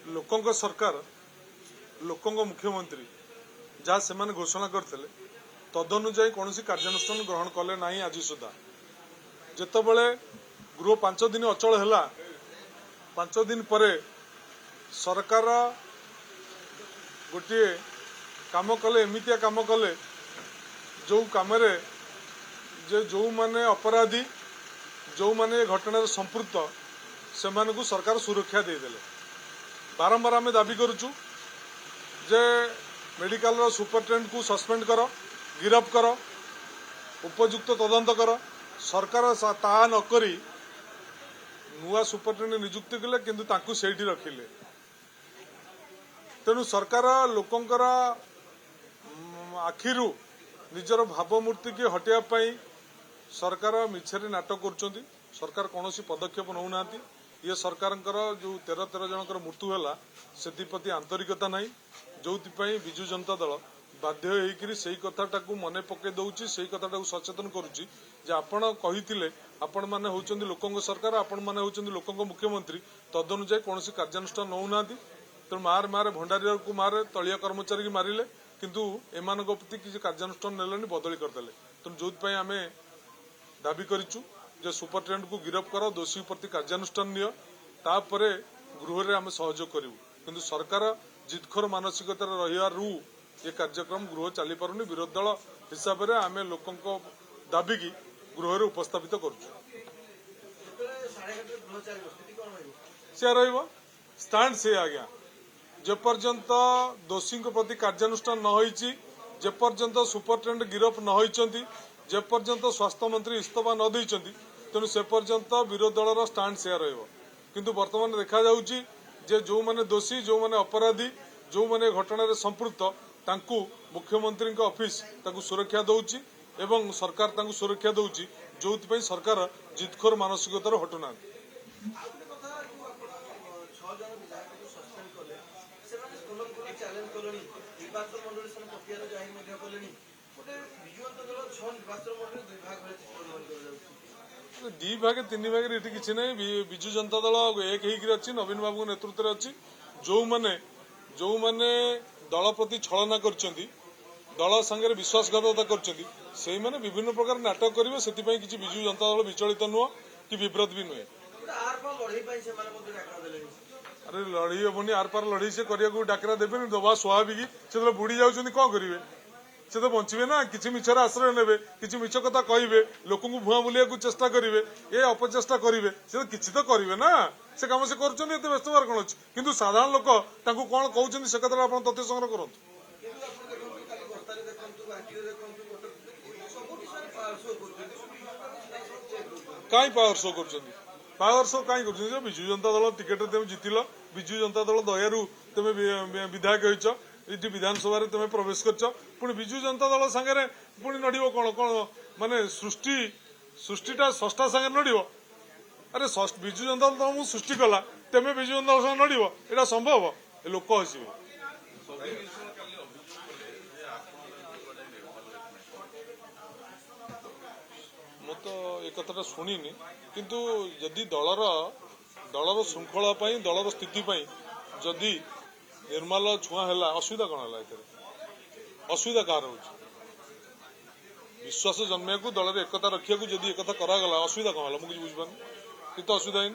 लोकों सरकार लोकों मुख्यमंत्री जहाँ से घोषणा करते तदनुजाई कौन कार्यानुष्ठान ग्रहण कले ना आज सुधा जितेबले गृह 5 दिन अचल है 5 दिन पर सरकार गोटे काम कले एमतिया काम कले जो कम जो माने अपराधी जो माने घटना संपृक्त से सरकार सुरक्षा देदेले बारंबार आम दाबी करुचु जे मेडिकल सुपरिटेडेंट को सस्पेंड कर गिरफ कर उपयुक्त तदंत कर सरकार ता नकरी नुआ सुपरिटेडेंट नियुक्ति कले किंतु ताकू सेठी रखिले तेणु सरकार लोकंकर आखिरु निजर भावमूर्ति की हटिया पाई सरकार मिछरे नाटक कर सरकार कौन पदक्षेप नौना ये सरकार जो 13 जनकर मृत्यु है से आंतरिकता ना जो विजु जनता दल बाध्य होकर से कथाटा मन पकई दौर से कथाटा सचेतन करुच्ची आपण कही आपण मैंने होती लोकों सरकार आपण मैंने होती लोकों मुख्यमंत्री तदनुजाई कौन कार्यानुष्ठान नौना तेणु मारे मारे भंडारी को मारे तलिया कर्मचारी की मारे किंतु एमान प्रति किसी कार्यानुष्ठान नेले बदली करदे तेणु जो आम दाबी करूँ जे सुपरिटेडेंट को गिरफ कर दोषी प्रति कार्यानुष्ठान नियो तापर गृह में आम सहयोग करूँ किंतु सरकार जिदखोर मानसिकता रही ये कार्यक्रम गृह चली पारुनी विरोधी दल हिसाब से आम लोकों दाबी की गृह उपस्थापित करुँ स्टांड से आज्ञा जेपर्यंत दोषी प्रति कार्यानुष्ठान न होईची जेपर्यंत सुपरिटेडेंट गिरफ न होईचंती जेपर्यंत स्वास्थ्य मंत्री इस्तीफा न देइचंती तेणु से पर्यंत विरोधी दलर स्टांड से किंतु वर्तमान देखा जाउची जे जो माने दोषी जो माने अपराधी जो माने घटना संपृक्त तांकु मुख्यमंत्री ऑफिस तांकु सुरक्षा दउची एवं सरकार तांकु सुरक्षा दउची जो सरकार जिदखोर मानसिकतार हटुना दी भागे 3 भाग ये किसी ना विजु जनता दल एक अच्छी नवीन बाबू नेतृत्व अच्छी जो माने दल प्रति छलना कर दल सांगे विश्वासघातकता कर विभिन्न प्रकार नाटक करेंगे से किसी विजु जनता दल विचलित नुह कि विव्रत भी नुहे अरे लड़ी हेनी आर पार लड़ी से डाकरा देवे दबा स्वाभाविक से बुड़ी जाऊँ कौन करेंगे से तो बचे ना कि मिछर आश्रय ने कि मिछ कथा कहे लोक भुआ बुलिया चेष्टा करेंगे ये अपचेष्टा करेंगे से किसी तो करेंगे ना से कम से कर व्यस्त हमार कौन अच्छी किंतु साधारण लोक कौन कहते से कथा आप तथ्य संग्रह करूँ कहीं पावर शो कर विजु जनता दल टिकेट तुम जितिल विजु जनता दल दयारू तुम विधायक हो ये विधानसभा तुम प्रवेश कर विजु जनता दल सांगे पुणी नड़ो कौन कौन माने सृष्टिटा षष्ठा सांगे नड़ो अरे विजु जनता दल तुमको सृष्टि कला तेमे विजु जनता दल सांगे नड़ो यहाँ संभव लोक हसवे मु तो ये कथाटा शुणी किंतु जदि दलर श्रृंखला दलर स्थिति जदि निर्मल छुआ है असुविधा कौन है असुविधा कार विश्वास जन्म को दल एकता रखा जदि एक कराला असुविधा कौन है मुझे बुझे कितना असुविधा है